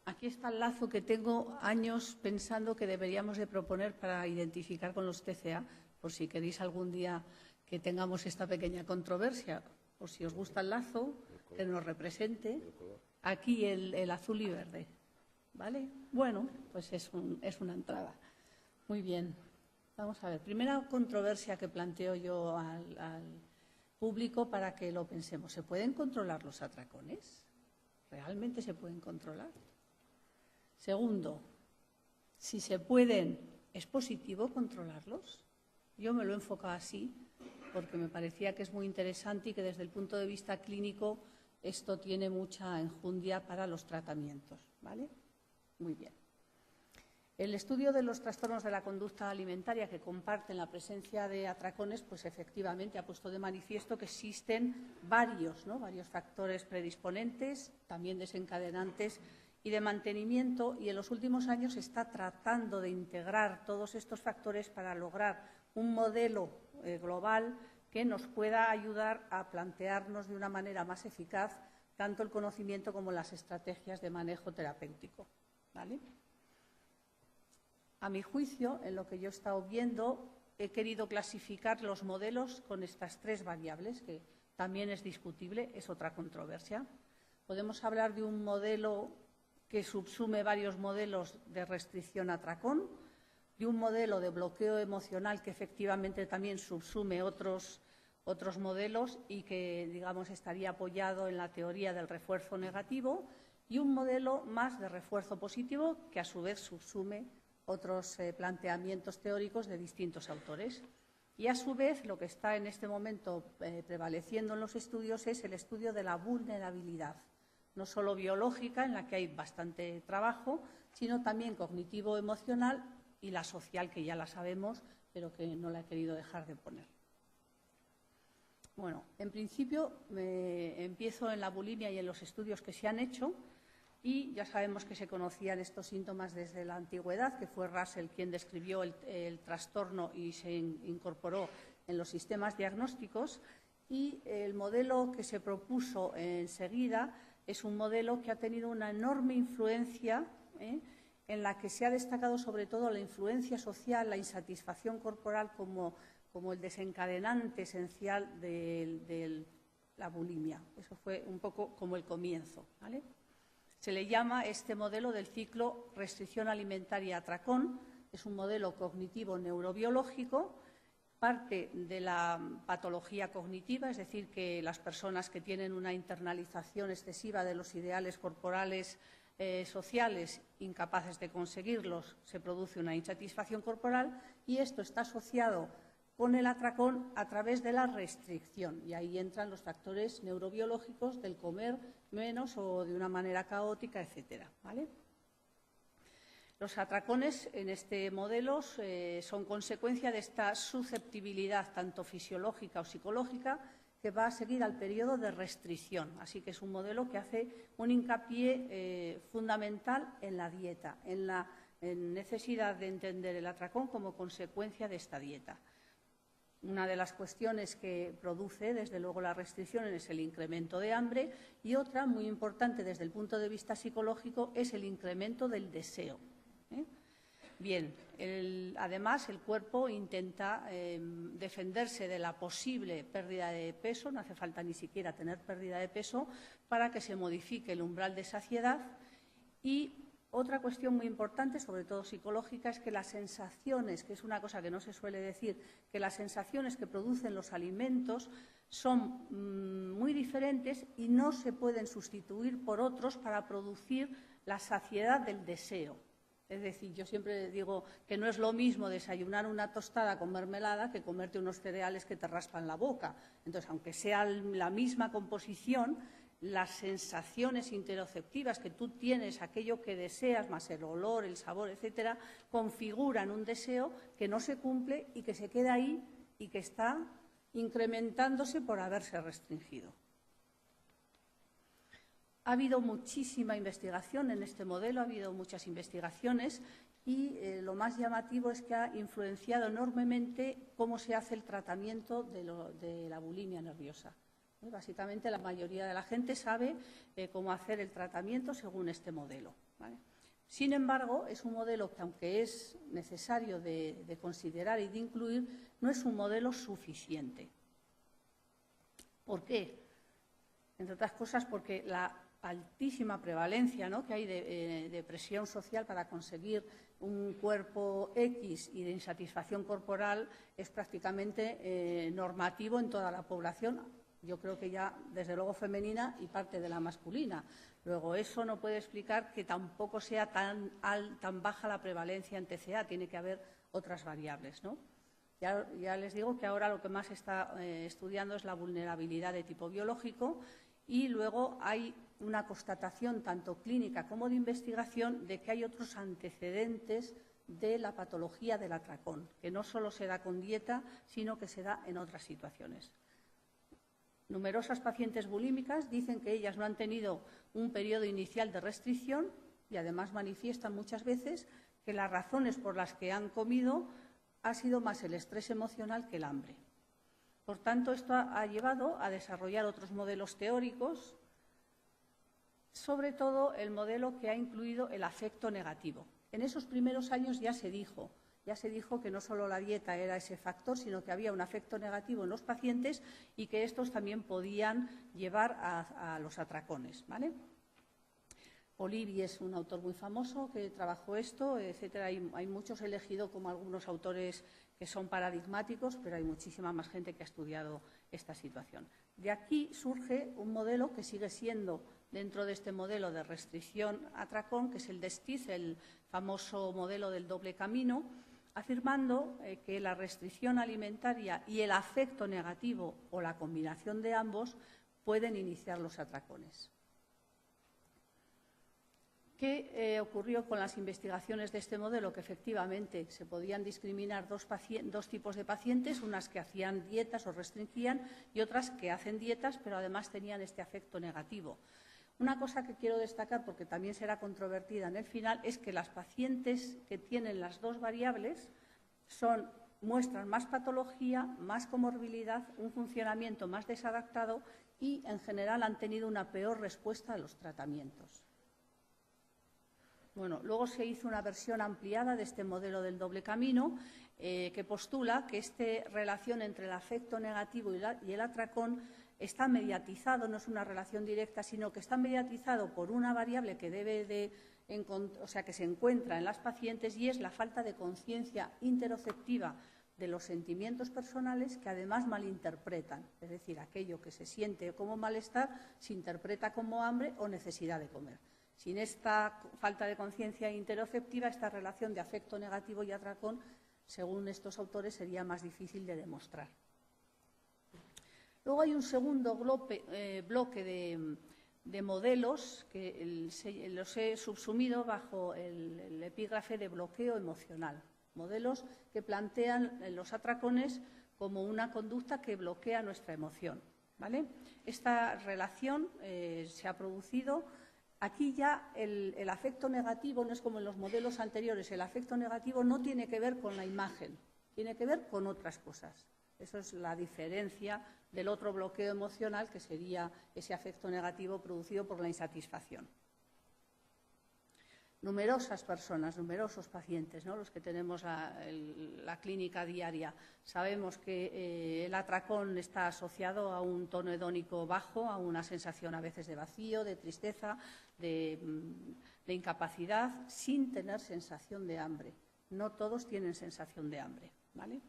Aquí está el lazo que tengo años pensando que deberíamos de proponer para identificar con los TCA, por si queréis algún día que tengamos esta pequeña controversia, o si os gusta el lazo, que nos represente. Aquí el azul y verde, ¿vale? Bueno, pues es una entrada. Muy bien. Vamos a ver. Primera controversia que planteo yo al público para que lo pensemos. ¿Se pueden controlar los atracones? ¿Realmente se pueden controlar? Segundo, si se pueden, ¿es positivo controlarlos? Yo me lo he enfocado así porque me parecía que es muy interesante y que desde el punto de vista clínico esto tiene mucha enjundia para los tratamientos, ¿vale? Muy bien. El estudio de los trastornos de la conducta alimentaria que comparten la presencia de atracones, pues efectivamente ha puesto de manifiesto que existen varios factores predisponentes, también desencadenantes y de mantenimiento, y en los últimos años se está tratando de integrar todos estos factores para lograr un modelo global que nos pueda ayudar a plantearnos de una manera más eficaz tanto el conocimiento como las estrategias de manejo terapéutico, ¿vale? A mi juicio, en lo que yo he estado viendo, he querido clasificar los modelos con estas tres variables, que también es discutible, es otra controversia. Podemos hablar de un modelo que subsume varios modelos de restricción atracón, de un modelo de bloqueo emocional que efectivamente también subsume otros modelos y que, digamos, estaría apoyado en la teoría del refuerzo negativo, y un modelo más de refuerzo positivo que, a su vez, subsume otros planteamientos teóricos de distintos autores. Y, a su vez, lo que está en este momento prevaleciendo en los estudios es el estudio de la vulnerabilidad, no solo biológica, en la que hay bastante trabajo, sino también cognitivo-emocional y la social, que ya la sabemos, pero que no la he querido dejar de poner. Bueno, en principio empiezo en la bulimia y en los estudios que se han hecho, y ya sabemos que se conocían estos síntomas desde la antigüedad, que fue Russell quien describió el trastorno y se incorporó en los sistemas diagnósticos, y el modelo que se propuso enseguida es un modelo que ha tenido una enorme influencia, en la que se ha destacado sobre todo la influencia social, la insatisfacción corporal como el desencadenante esencial de la bulimia. Eso fue un poco como el comienzo, ¿vale? Se le llama este modelo del ciclo restricción alimentaria atracón. Es un modelo cognitivo neurobiológico, parte de la patología cognitiva, es decir, que las personas que tienen una internalización excesiva de los ideales corporales sociales, incapaces de conseguirlos, se produce una insatisfacción corporal, y esto está asociado con el atracón a través de la restricción, y ahí entran los factores neurobiológicos del comer menos o de una manera caótica, etcétera, ¿vale? Los atracones en este modelo son consecuencia de esta susceptibilidad tanto fisiológica o psicológica que va a seguir al periodo de restricción. Así que es un modelo que hace un hincapié fundamental en la dieta, en la necesidad de entender el atracón como consecuencia de esta dieta. Una de las cuestiones que produce, desde luego, la restricción es el incremento de hambre, y otra, muy importante desde el punto de vista psicológico, es el incremento del deseo. Bien, además el cuerpo intenta defenderse de la posible pérdida de peso, no hace falta ni siquiera tener pérdida de peso para que se modifique el umbral de saciedad. Y otra cuestión muy importante, sobre todo psicológica, es que las sensaciones, que es una cosa que no se suele decir, que las sensaciones que producen los alimentos son muy diferentes y no se pueden sustituir por otros para producir la saciedad del deseo. Es decir, yo siempre digo que no es lo mismo desayunar una tostada con mermelada que comerte unos cereales que te raspan la boca. Entonces, aunque sea la misma composición, las sensaciones interoceptivas que tú tienes, aquello que deseas, más el olor, el sabor, etcétera, configuran un deseo que no se cumple y que se queda ahí y que está incrementándose por haberse restringido. Ha habido muchísima investigación en este modelo, ha habido muchas investigaciones, y lo más llamativo es que ha influenciado enormemente cómo se hace el tratamiento de la bulimia nerviosa. Básicamente, la mayoría de la gente sabe cómo hacer el tratamiento según este modelo, ¿vale? Sin embargo, es un modelo que, aunque es necesario de considerar y de incluir, no es un modelo suficiente. ¿Por qué? Entre otras cosas, porque la altísima prevalencia, ¿no?, que hay de presión social para conseguir un cuerpo X y de insatisfacción corporal es prácticamente normativo en toda la población. Yo creo que ya, desde luego, femenina y parte de la masculina. Luego, eso no puede explicar que tampoco sea tan baja la prevalencia en TCA. Tiene que haber otras variables, ¿no? Ya les digo que ahora lo que más se está estudiando es la vulnerabilidad de tipo biológico, y luego hay una constatación tanto clínica como de investigación de que hay otros antecedentes de la patología del atracón, que no solo se da con dieta, sino que se da en otras situaciones. Numerosas pacientes bulímicas dicen que ellas no han tenido un periodo inicial de restricción y además manifiestan muchas veces que las razones por las que han comido ha sido más el estrés emocional que el hambre. Por tanto, esto ha llevado a desarrollar otros modelos teóricos, sobre todo el modelo que ha incluido el afecto negativo. En esos primeros años ya se dijo que no solo la dieta era ese factor, sino que había un afecto negativo en los pacientes y que estos también podían llevar a los atracones, ¿vale? Polivi es un autor muy famoso que trabajó esto, etcétera. Hay muchos, he elegido como algunos autores que son paradigmáticos, pero hay muchísima más gente que ha estudiado esta situación. De aquí surge un modelo que sigue siendo, dentro de este modelo de restricción atracón, que es el de Stiz, el famoso modelo del doble camino, afirmando que la restricción alimentaria y el afecto negativo o la combinación de ambos pueden iniciar los atracones. ¿Qué ocurrió con las investigaciones de este modelo? Que efectivamente se podían discriminar dos tipos de pacientes, unas que hacían dietas o restringían y otras que hacen dietas pero además tenían este afecto negativo. Una cosa que quiero destacar, porque también será controvertida en el final, es que las pacientes que tienen las dos variables muestran más patología, más comorbilidad, un funcionamiento más desadaptado y, en general, han tenido una peor respuesta a los tratamientos. Bueno, luego se hizo una versión ampliada de este modelo del doble camino que postula que esta relación entre el afecto negativo y el atracón está mediatizado, no es una relación directa, sino que está mediatizado por una variable que que se encuentra en las pacientes, y es la falta de conciencia interoceptiva de los sentimientos personales, que además malinterpretan. Es decir, aquello que se siente como malestar se interpreta como hambre o necesidad de comer. Sin esta falta de conciencia interoceptiva, esta relación de afecto negativo y atracón, según estos autores, sería más difícil de demostrar. Luego hay un segundo bloque de modelos que los he subsumido bajo el epígrafe de bloqueo emocional. Modelos que plantean los atracones como una conducta que bloquea nuestra emoción, ¿vale? Esta relación se ha producido. Aquí ya el afecto negativo no es como en los modelos anteriores. El afecto negativo no tiene que ver con la imagen, tiene que ver con otras cosas. Eso es la diferencia del otro bloqueo emocional, que sería ese afecto negativo producido por la insatisfacción. Numerosas personas, numerosos pacientes, ¿no?, los que tenemos la clínica diaria, sabemos que el atracón está asociado a un tono hedónico bajo, a una sensación a veces de vacío, de tristeza, de incapacidad, sin tener sensación de hambre. No todos tienen sensación de hambre, ¿vale?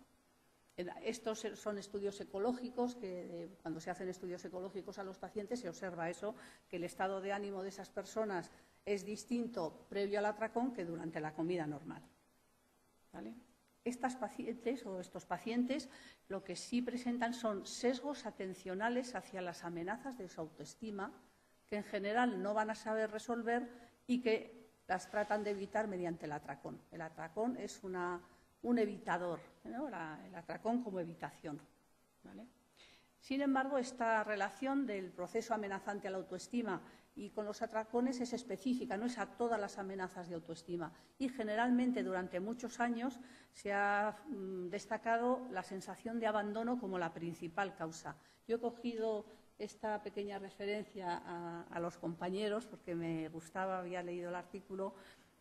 Estos son estudios ecológicos, que cuando se hacen estudios ecológicos a los pacientes se observa eso, que el estado de ánimo de esas personas es distinto previo al atracón que durante la comida normal, ¿vale? Estas pacientes o estos pacientes lo que sí presentan son sesgos atencionales hacia las amenazas de su autoestima, que en general no van a saber resolver y que las tratan de evitar mediante el atracón. El atracón es un evitador, ¿no? El atracón como evitación, ¿vale? Sin embargo, esta relación del proceso amenazante a la autoestima y con los atracones es específica, no es a todas las amenazas de autoestima. Y generalmente durante muchos años se ha destacado la sensación de abandono como la principal causa. Yo he cogido esta pequeña referencia a los compañeros, porque me gustaba, había leído el artículo,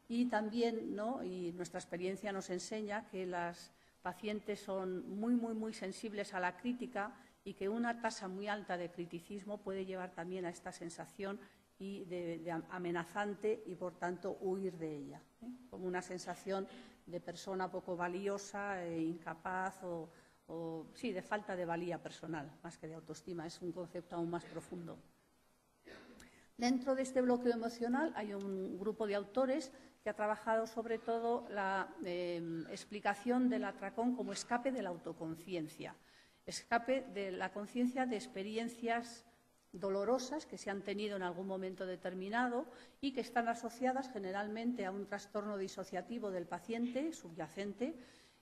y también, ¿no?, y nuestra experiencia nos enseña que las pacientes son muy sensibles a la crítica y que una tasa muy alta de criticismo puede llevar también a esta sensación de amenazante y, por tanto, huir de ella, como una sensación de persona poco valiosa, incapaz o sí, de falta de valía personal, más que de autoestima. Es un concepto aún más profundo. Dentro de este bloqueo emocional hay un grupo de autores que ha trabajado sobre todo la explicación del atracón como escape de la autoconciencia, escape de la conciencia de experiencias dolorosas que se han tenido en algún momento determinado y que están asociadas generalmente a un trastorno disociativo del paciente subyacente,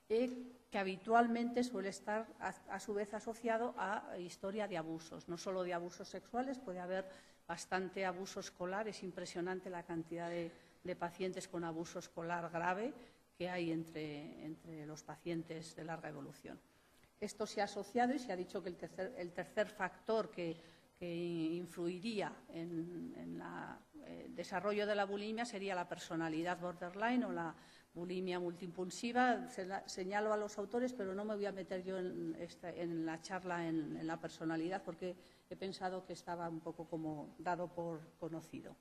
que habitualmente suele estar a su vez asociado a historia de abusos, no solo de abusos sexuales, puede haber bastante abuso escolar. Es impresionante la cantidad de pacientes con abuso escolar grave que hay entre los pacientes de larga evolución. Esto se ha asociado y se ha dicho que el tercer factor que influiría en el desarrollo de la bulimia sería la personalidad borderline o la bulimia multiimpulsiva. Señalo a los autores, pero no me voy a meter yo en la charla en la personalidad, porque he pensado que estaba un poco como dado por conocido.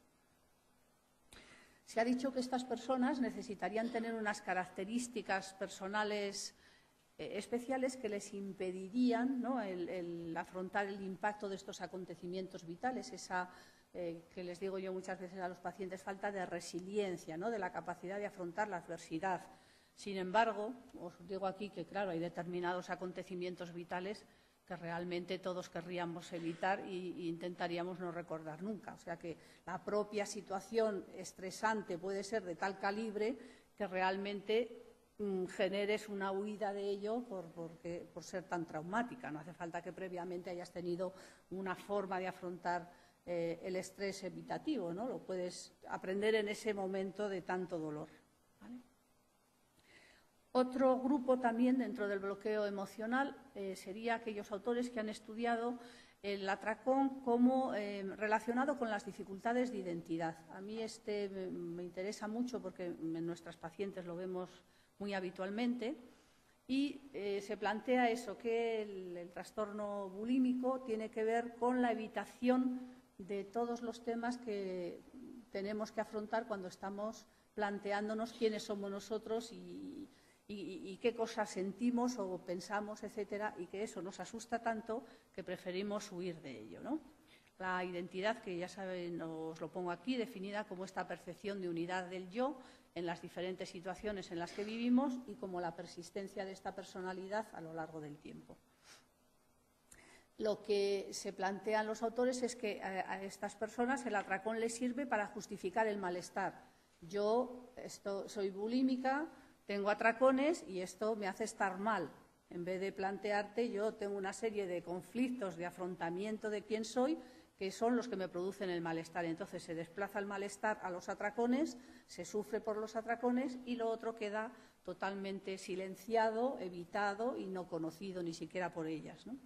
Se ha dicho que estas personas necesitarían tener unas características personales especiales que les impedirían, ¿no?, el afrontar el impacto de estos acontecimientos vitales, esa que les digo yo muchas veces a los pacientes, falta de resiliencia, ¿no?, de la capacidad de afrontar la adversidad. Sin embargo, os digo aquí que, claro, hay determinados acontecimientos vitales que realmente todos querríamos evitar e intentaríamos no recordar nunca. O sea que la propia situación estresante puede ser de tal calibre que realmente generes una huida de ello por ser tan traumática. No hace falta que previamente hayas tenido una forma de afrontar el estrés evitativo, ¿no? Lo puedes aprender en ese momento de tanto dolor, ¿vale? Otro grupo también dentro del bloqueo emocional sería aquellos autores que han estudiado el atracón como relacionado con las dificultades de identidad. A mí me interesa mucho porque en nuestras pacientes lo vemos muy habitualmente, y se plantea eso, que el trastorno bulímico tiene que ver con la evitación de todos los temas que tenemos que afrontar cuando estamos planteándonos quiénes somos nosotros y qué cosas sentimos o pensamos, etcétera, y que eso nos asusta tanto que preferimos huir de ello, ¿no? La identidad, que ya saben, os lo pongo aquí, definida como esta percepción de unidad del yo en las diferentes situaciones en las que vivimos y como la persistencia de esta personalidad a lo largo del tiempo. Lo que se plantean los autores es que a estas personas el atracón les sirve para justificar el malestar. Yo soy bulímica, tengo atracones y esto me hace estar mal. En vez de plantearte, yo tengo una serie de conflictos de afrontamiento de quién soy, que son los que me producen el malestar. Entonces se desplaza el malestar a los atracones, se sufre por los atracones y lo otro queda totalmente silenciado, evitado y no conocido ni siquiera por ellas, ¿no?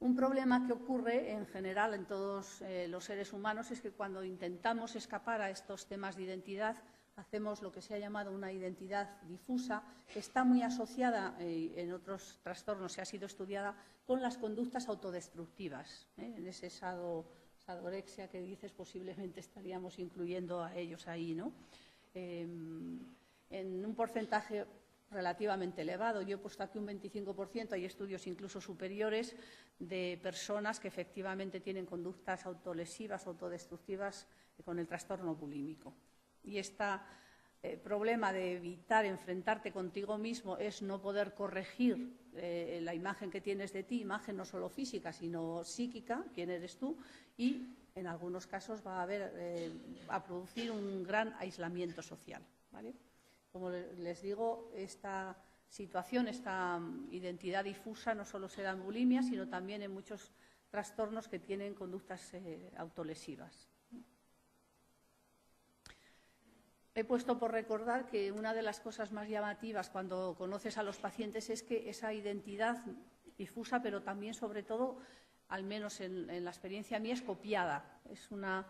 Un problema que ocurre en general en todos los seres humanos es que cuando intentamos escapar a estos temas de identidad, hacemos lo que se ha llamado una identidad difusa, que está muy asociada, en otros trastornos se ha sido estudiada, con las conductas autodestructivas. En ese sadorexia que dices, posiblemente estaríamos incluyendo a ellos ahí, ¿no? En un porcentaje relativamente elevado. Yo he puesto aquí un 25%, hay estudios incluso superiores de personas que efectivamente tienen conductas autolesivas, autodestructivas con el trastorno bulímico. Y este problema de evitar enfrentarte contigo mismo es no poder corregir la imagen que tienes de ti, imagen no solo física, sino psíquica, quién eres tú, y en algunos casos va a producir un gran aislamiento social, ¿vale? Como les digo, esta situación, esta identidad difusa no solo se da en bulimia, sino también en muchos trastornos que tienen conductas autolesivas. He puesto por recordar que una de las cosas más llamativas cuando conoces a los pacientes es que esa identidad difusa, pero también, sobre todo, al menos en la experiencia mía, es copiada. Es una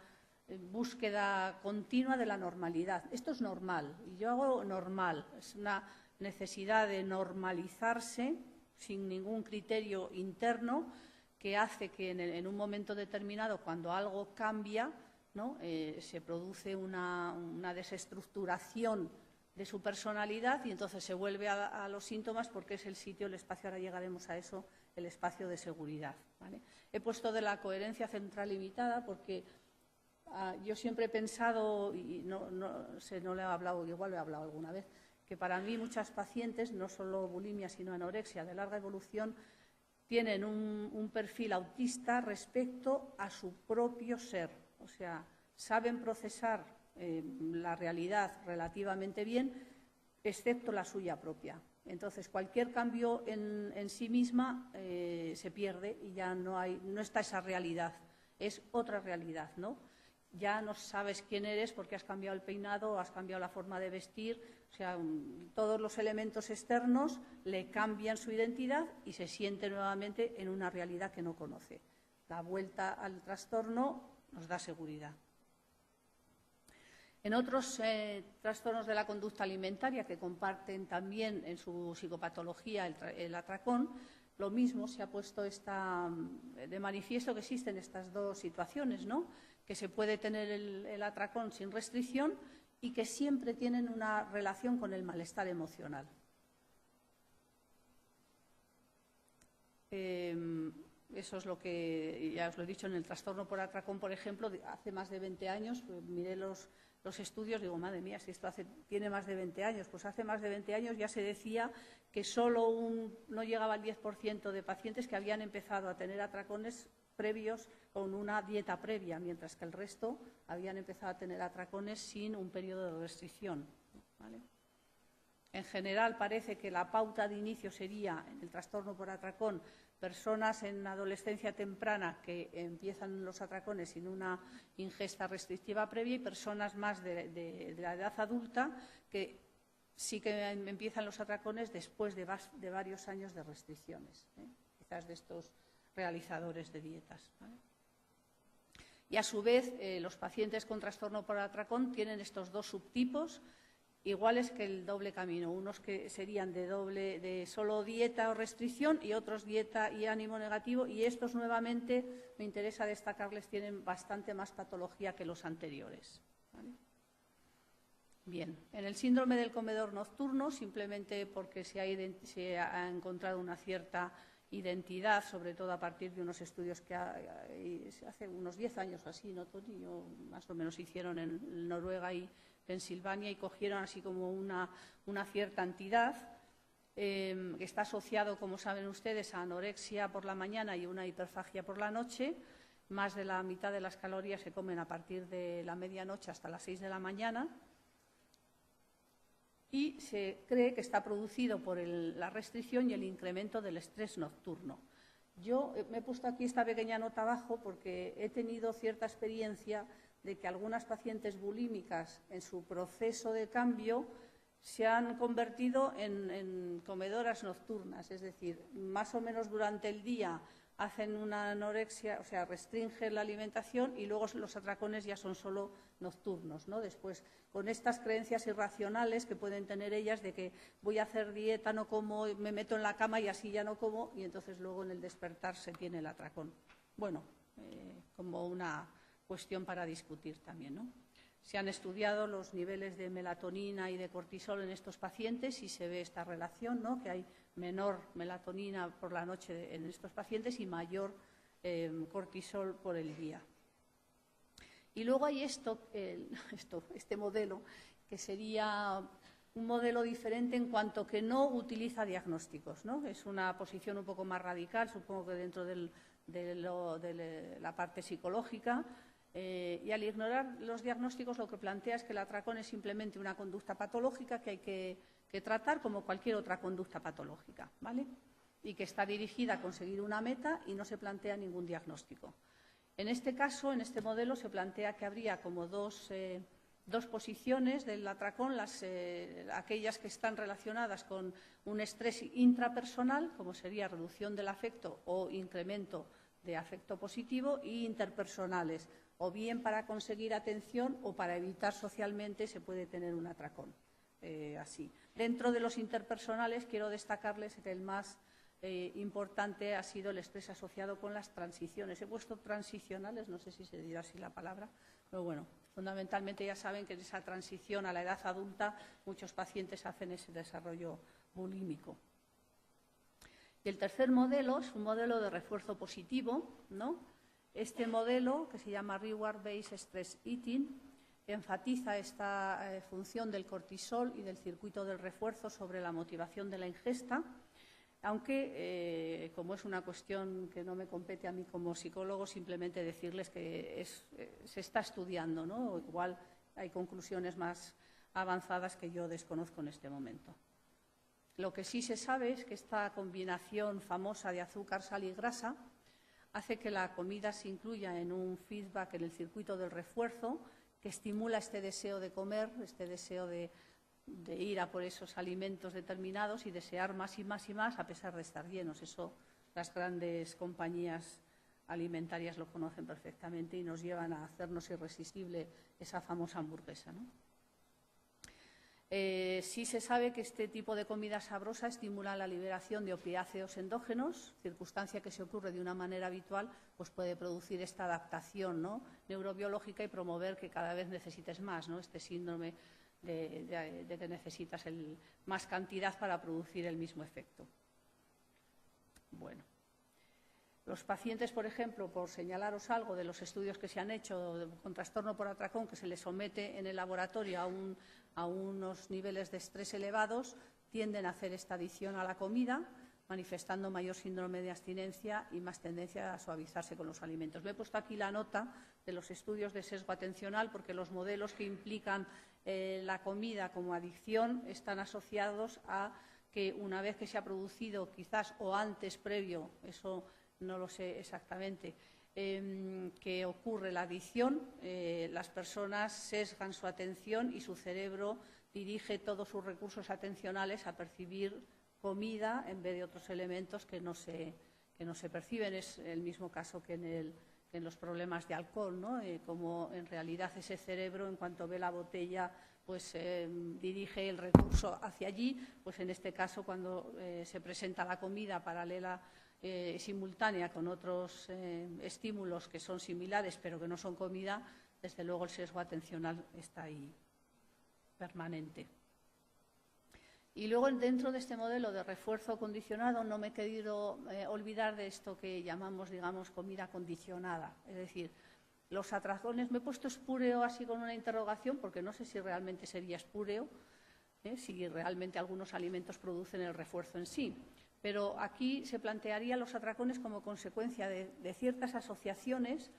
búsqueda continua de la normalidad. Esto es normal, y yo hago normal. Es una necesidad de normalizarse sin ningún criterio interno que hace que en un momento determinado, cuando algo cambia, ¿no?, se produce una desestructuración de su personalidad y entonces se vuelve a los síntomas porque es el sitio, el espacio, ahora llegaremos a eso, el espacio de seguridad, ¿vale? He puesto de la coherencia central limitada porque yo siempre he pensado, y no le he hablado, igual lo he hablado alguna vez, que para mí muchas pacientes, no solo bulimia sino anorexia de larga evolución, tienen un perfil autista respecto a su propio ser. O sea, saben procesar la realidad relativamente bien, excepto la suya propia. Entonces, cualquier cambio en sí misma se pierde y ya no está esa realidad, es otra realidad, ¿no? Ya no sabes quién eres porque has cambiado el peinado, has cambiado la forma de vestir, o sea, todos los elementos externos le cambian su identidad y se siente nuevamente en una realidad que no conoce. La vuelta al trastorno nos da seguridad. En otros trastornos de la conducta alimentaria que comparten también en su psicopatología el atracón, lo mismo se ha puesto de manifiesto que existen estas dos situaciones, ¿no?, que se puede tener el atracón sin restricción y que siempre tienen una relación con el malestar emocional. Eso es lo que, ya os lo he dicho, en el trastorno por atracón, por ejemplo, hace más de 20 años, pues miré los estudios, digo, madre mía, si esto tiene más de 20 años, pues hace más de 20 años ya se decía que solo no llegaba al 10% de pacientes que habían empezado a tener atracones previos con una dieta previa, mientras que el resto habían empezado a tener atracones sin un periodo de restricción, ¿vale? En general parece que la pauta de inicio sería, en el trastorno por atracón, personas en adolescencia temprana que empiezan los atracones sin una ingesta restrictiva previa y personas más de la edad adulta que sí que empiezan los atracones después de varios años de restricciones, quizás de estos realizadores de dietas, ¿vale? Y a su vez, los pacientes con trastorno por atracón tienen estos dos subtipos iguales que el doble camino, unos que serían de solo dieta o restricción y otros dieta y ánimo negativo, y estos nuevamente, me interesa destacarles, tienen bastante más patología que los anteriores, ¿vale? Bien, en el síndrome del comedor nocturno, simplemente porque se ha encontrado una cierta identidad, sobre todo a partir de unos estudios que hace unos 10 años o así, ¿no, Tony? Más o menos hicieron en Noruega y Pensilvania y cogieron así como una cierta entidad que está asociado, como saben ustedes, a anorexia por la mañana y una hiperfagia por la noche. Más de la mitad de las calorías se comen a partir de la medianoche hasta las 6 de la mañana. Y se cree que está producido por la restricción y el incremento del estrés nocturno. Yo me he puesto aquí esta pequeña nota abajo porque he tenido cierta experiencia de que algunas pacientes bulímicas en su proceso de cambio se han convertido en comedoras nocturnas, es decir, más o menos durante el día hacen una anorexia, o sea, restringen la alimentación y luego los atracones ya son solo nocturnos, ¿no? Después, con estas creencias irracionales que pueden tener ellas de que voy a hacer dieta, no como, me meto en la cama y así ya no como, y entonces luego en el despertar se tiene el atracón. Bueno, como una cuestión para discutir también, ¿no? Se han estudiado los niveles de melatonina y de cortisol en estos pacientes y se ve esta relación, ¿no?, que hay menor melatonina por la noche en estos pacientes y mayor cortisol por el día. Y luego hay este modelo, que sería un modelo diferente en cuanto que no utiliza diagnósticos, ¿no? Es una posición un poco más radical, supongo que dentro de la parte psicológica. Y al ignorar los diagnósticos, lo que plantea es que el atracón es simplemente una conducta patológica que hay que tratar como cualquier otra conducta patológica, ¿vale? Y que está dirigida a conseguir una meta y no se plantea ningún diagnóstico. En este caso, en este modelo, se plantea que habría como dos dos posiciones del atracón, aquellas que están relacionadas con un estrés intrapersonal, como sería reducción del afecto o incremento de afecto positivo, y interpersonales, o bien para conseguir atención o para evitar socialmente se puede tener un atracón. Así. Dentro de los interpersonales quiero destacarles que el más importante ha sido el estrés asociado con las transiciones. He puesto transicionales, no sé si se dirá así la palabra, pero bueno, fundamentalmente ya saben que en esa transición a la edad adulta muchos pacientes hacen ese desarrollo bulímico. Y el tercer modelo es un modelo de refuerzo positivo, ¿no? Este modelo, que se llama Reward Based Stress Eating, enfatiza esta función del cortisol y del circuito del refuerzo sobre la motivación de la ingesta, aunque, como es una cuestión que no me compete a mí como psicólogo, simplemente decirles que se está estudiando, ¿no? Igual hay conclusiones más avanzadas que yo desconozco en este momento. Lo que sí se sabe es que esta combinación famosa de azúcar, sal y grasa hace que la comida se incluya en un feedback en el circuito del refuerzo que estimula este deseo de comer, este deseo de ir a por esos alimentos determinados y desear más y más y más a pesar de estar llenos. Eso las grandes compañías alimentarias lo conocen perfectamente y nos llevan a hacernos irresistible esa famosa hamburguesa, ¿no? Sí se sabe que este tipo de comida sabrosa estimula la liberación de opiáceos endógenos, circunstancia que se ocurre de una manera habitual, pues puede producir esta adaptación, ¿no?, neurobiológica y promover que cada vez necesites más, ¿no?, este síndrome de que necesitas más cantidad para producir el mismo efecto. Bueno, los pacientes, por ejemplo, por señalaros algo de los estudios que se han hecho con trastorno por atracón, que se les somete en el laboratorio a unos niveles de estrés elevados, tienden a hacer esta adicción a la comida, manifestando mayor síndrome de abstinencia y más tendencia a suavizarse con los alimentos. Me he puesto aquí la nota de los estudios de sesgo atencional porque los modelos que implican la comida como adicción están asociados a que una vez que se ha producido, quizás o antes, previo, eso no lo sé exactamente, que ocurre la adicción, las personas sesgan su atención y su cerebro dirige todos sus recursos atencionales a percibir comida en vez de otros elementos que no se perciben. Es el mismo caso que en los problemas de alcohol, ¿no? Como en realidad ese cerebro, en cuanto ve la botella, pues dirige el recurso hacia allí. Pues en este caso, cuando se presenta la comida paralela, simultánea con otros estímulos que son similares pero que no son comida, desde luego el sesgo atencional está ahí permanente. Y luego, dentro de este modelo de refuerzo condicionado, no me he querido olvidar de esto que llamamos, digamos, comida condicionada. Es decir, los atracones, me he puesto espúreo así con una interrogación porque no sé si realmente sería espúreo, si realmente algunos alimentos producen el refuerzo en sí. Pero aquí se plantearían los atracones como consecuencia de ciertas asociaciones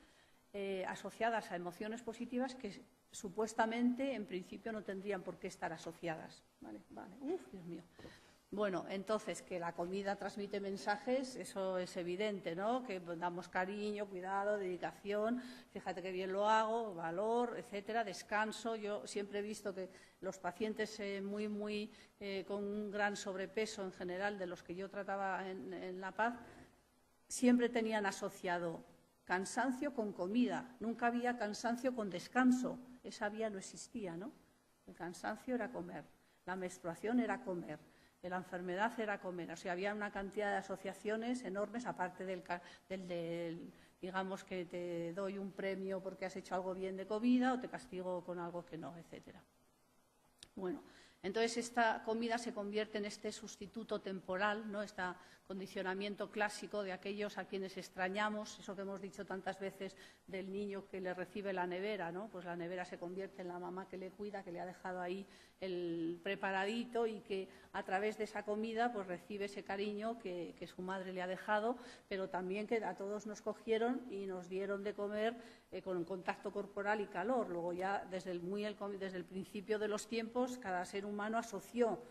asociadas a emociones positivas que supuestamente, en principio, no tendrían por qué estar asociadas. Vale. Uf, Dios mío. Bueno, entonces, que la comida transmite mensajes, eso es evidente, ¿no? Que damos cariño, cuidado, dedicación, fíjate qué bien lo hago, valor, etcétera, descanso. Yo siempre he visto que los pacientes con un gran sobrepeso en general, de los que yo trataba en La Paz, siempre tenían asociado cansancio con comida. Nunca había cansancio con descanso. Esa vía no existía, ¿no? El cansancio era comer, la menstruación era comer, la enfermedad era comer. O sea, había una cantidad de asociaciones enormes, aparte del digamos, que te doy un premio porque has hecho algo bien de comida o te castigo con algo que no, etcétera. Bueno, entonces esta comida se convierte en este sustituto temporal, ¿no? Este condicionamiento clásico de aquellos a quienes extrañamos, eso que hemos dicho tantas veces del niño que le recibe la nevera, ¿no? Pues la nevera se convierte en la mamá que le cuida, que le ha dejado ahí el preparadito y que a través de esa comida pues recibe ese cariño que su madre le ha dejado, pero también que a todos nos cogieron y nos dieron de comer con contacto corporal y calor. Luego ya desde el principio de los tiempos cada ser humano asoció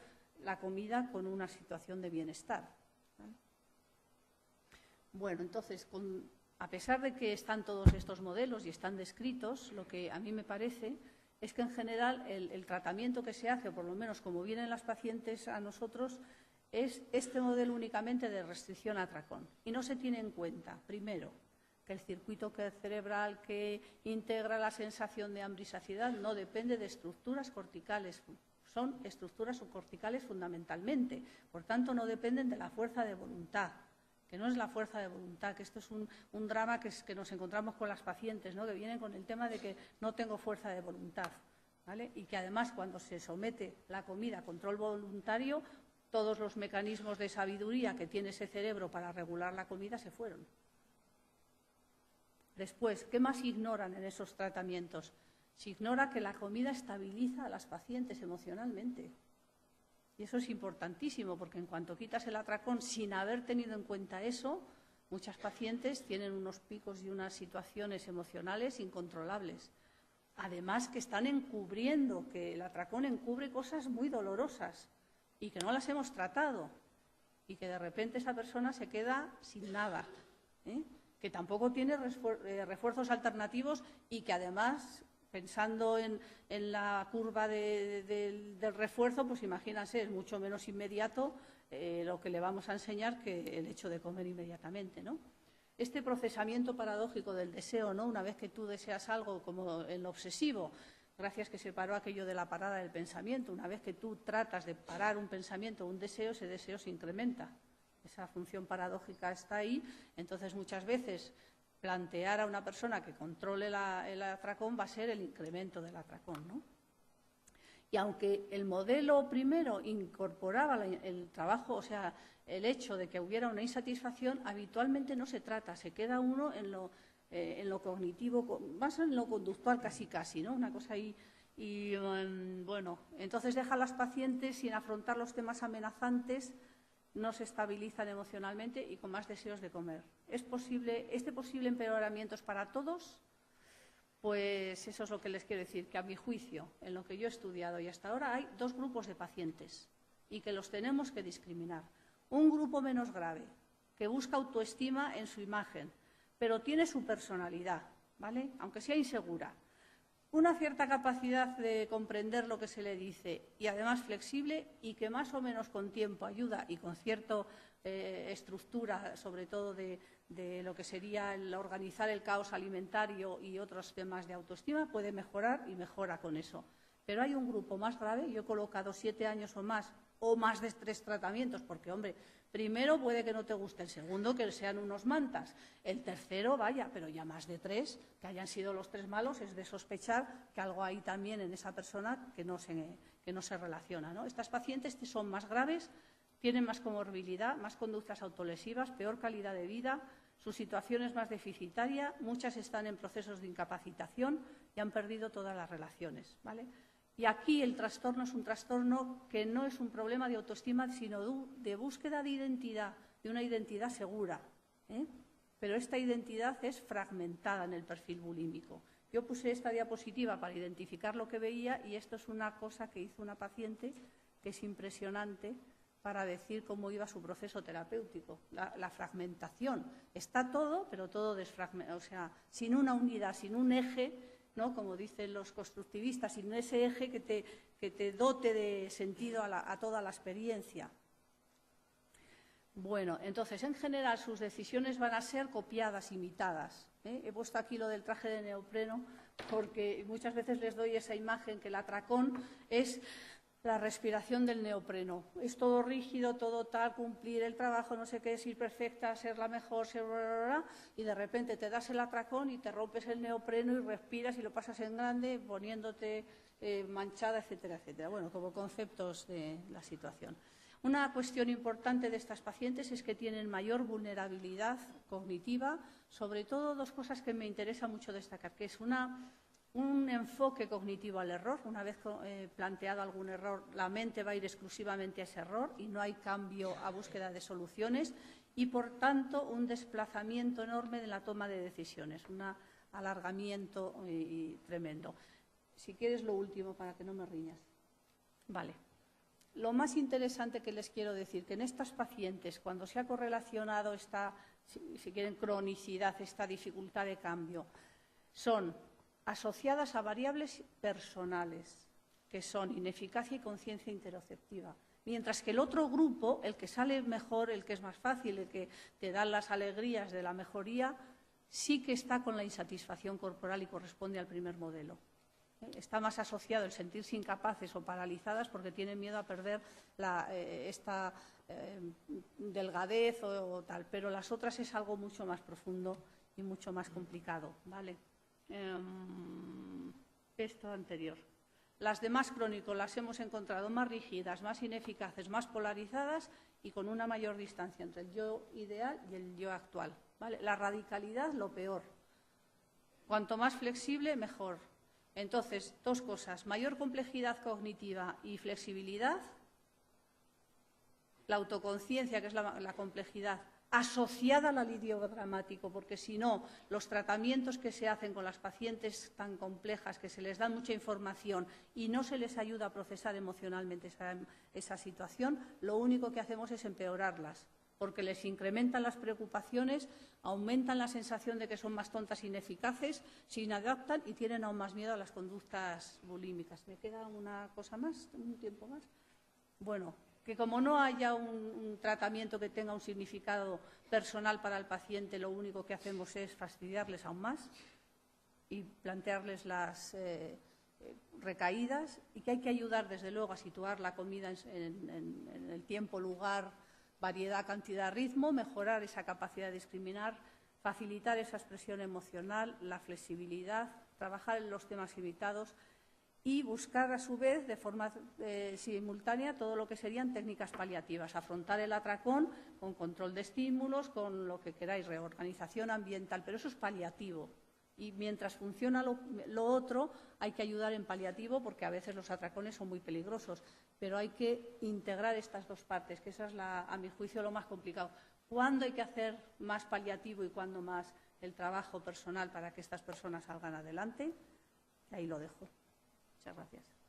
la comida con una situación de bienestar. ¿Vale? Bueno, entonces, a pesar de que están todos estos modelos y están descritos, lo que a mí me parece es que en general el tratamiento que se hace, o por lo menos como vienen las pacientes a nosotros, es este modelo únicamente de restricción a atracón. Y no se tiene en cuenta, primero, que el circuito cerebral que integra la sensación de hambre y saciedad no depende de estructuras corticales, son estructuras subcorticales fundamentalmente, por tanto no dependen de la fuerza de voluntad, que no es la fuerza de voluntad, que esto es un drama que nos encontramos con las pacientes, ¿no?, que vienen con el tema de que no tengo fuerza de voluntad, ¿vale? Y que además cuando se somete la comida a control voluntario, todos los mecanismos de sabiduría que tiene ese cerebro para regular la comida se fueron. Después, ¿qué más ignoran en esos tratamientos? Se ignora que la comida estabiliza a las pacientes emocionalmente. Y eso es importantísimo, porque en cuanto quitas el atracón sin haber tenido en cuenta eso, muchas pacientes tienen unos picos y unas situaciones emocionales incontrolables. Además que están encubriendo, que el atracón encubre cosas muy dolorosas y que no las hemos tratado y que de repente esa persona se queda sin nada, que tampoco tiene refuerzos alternativos y que además, pensando en la curva del refuerzo, pues imagínense, es mucho menos inmediato lo que le vamos a enseñar que el hecho de comer inmediatamente, ¿no? Este procesamiento paradójico del deseo, ¿no?, una vez que tú deseas algo, como el obsesivo, gracias que se paró aquello de la parada del pensamiento, una vez que tú tratas de parar un pensamiento o un deseo, ese deseo se incrementa. Esa función paradójica está ahí, entonces muchas veces plantear a una persona que controle el atracón va a ser el incremento del atracón, ¿no? Y aunque el modelo primero incorporaba el trabajo, o sea, el hecho de que hubiera una insatisfacción, habitualmente no se trata, se queda uno en lo cognitivo, más en lo conductual casi, ¿no? Una cosa ahí. Y bueno, entonces deja a las pacientes sin afrontar los temas amenazantes, no se estabilizan emocionalmente y con más deseos de comer. ¿Es posible, este posible empeoramiento es para todos? Pues eso es lo que les quiero decir, que a mi juicio, en lo que yo he estudiado y hasta ahora, hay dos grupos de pacientes y que los tenemos que discriminar. Un grupo menos grave, que busca autoestima en su imagen, pero tiene su personalidad, ¿vale?, aunque sea insegura. Una cierta capacidad de comprender lo que se le dice y además flexible y que más o menos con tiempo ayuda y con cierta estructura, sobre todo de lo que sería el organizar el caos alimentario y otros temas de autoestima, puede mejorar y mejora con eso. Pero hay un grupo más grave, yo he colocado 7 años o más de 3 tratamientos, porque, hombre, primero puede que no te guste, el segundo que sean unos mantas, el tercero, vaya, pero ya más de 3, que hayan sido los 3 malos, es de sospechar que algo hay también en esa persona que no se relaciona, ¿no? Estas pacientes son más graves, tienen más comorbilidad, más conductas autolesivas, peor calidad de vida, su situación es más deficitaria, muchas están en procesos de incapacitación y han perdido todas las relaciones, ¿vale? Y aquí el trastorno es un trastorno que no es un problema de autoestima, sino de búsqueda de identidad, de una identidad segura, Pero esta identidad es fragmentada en el perfil bulímico. Yo puse esta diapositiva para identificar lo que veía y esto es una cosa que hizo una paciente que es impresionante para decir cómo iba su proceso terapéutico. La fragmentación. Está todo, pero todo desfragmentado, o sea, sin una unidad, sin un eje, ¿no?, como dicen los constructivistas, sin ese eje que te dote de sentido a toda la experiencia. Bueno, entonces, en general, sus decisiones van a ser copiadas, imitadas. He puesto aquí lo del traje de neopreno porque muchas veces les doy esa imagen que el atracón es la respiración del neopreno. Es todo rígido, todo tal, cumplir el trabajo, no sé qué, ser perfecta, ser la mejor, ser y de repente te das el atracón y te rompes el neopreno y respiras y lo pasas en grande poniéndote manchada, etcétera, etcétera. Bueno, como conceptos de la situación. Una cuestión importante de estas pacientes es que tienen mayor vulnerabilidad cognitiva, sobre todo 2 cosas que me interesa mucho destacar, que es un enfoque cognitivo al error. Una vez planteado algún error, la mente va a ir exclusivamente a ese error y no hay cambio a búsqueda de soluciones y, por tanto, un desplazamiento enorme de la toma de decisiones, un alargamiento tremendo. Si quieres, lo último, para que no me riñas. Vale. Lo más interesante que les quiero decir, que en estas pacientes, cuando se ha correlacionado esta, si quieren, cronicidad, esta dificultad de cambio, son asociadas a variables personales, que son ineficacia y conciencia interoceptiva. Mientras que el otro grupo, el que sale mejor, el que es más fácil, el que te da las alegrías de la mejoría, sí que está con la insatisfacción corporal y corresponde al primer modelo. Está más asociado el sentirse incapaces o paralizadas porque tienen miedo a perder esta delgadez o tal, pero las otras es algo mucho más profundo y mucho más complicado, ¿vale? Esto anterior. Las demás crónicos las hemos encontrado más rígidas, más ineficaces, más polarizadas y con una mayor distancia entre el yo ideal y el yo actual, ¿vale? La radicalidad, lo peor. Cuanto más flexible, mejor. Entonces, dos cosas, mayor complejidad cognitiva y flexibilidad, la autoconciencia, que es la complejidad, asociada al alivio dramático, porque si no, los tratamientos que se hacen con las pacientes tan complejas, que se les da mucha información y no se les ayuda a procesar emocionalmente esa situación, lo único que hacemos es empeorarlas, porque les incrementan las preocupaciones, aumentan la sensación de que son más tontas e ineficaces, se inadaptan y tienen aún más miedo a las conductas bulímicas. ¿Me queda una cosa más? ¿Un tiempo más? Bueno, que como no haya un tratamiento que tenga un significado personal para el paciente, lo único que hacemos es fastidiarles aún más y plantearles las recaídas, y que hay que ayudar, desde luego, a situar la comida en el tiempo, lugar, variedad, cantidad, ritmo, mejorar esa capacidad de discriminar, facilitar esa expresión emocional, la flexibilidad, trabajar en los temas evitados y buscar, a su vez, de forma simultánea, todo lo que serían técnicas paliativas. Afrontar el atracón con control de estímulos, con lo que queráis, reorganización ambiental, pero eso es paliativo. Y mientras funciona lo otro, hay que ayudar en paliativo, porque a veces los atracones son muy peligrosos, pero hay que integrar estas dos partes, que esa es, a mi juicio, lo más complicado. ¿Cuándo hay que hacer más paliativo y cuándo más el trabajo personal para que estas personas salgan adelante? Ahí lo dejo. Muchas gracias.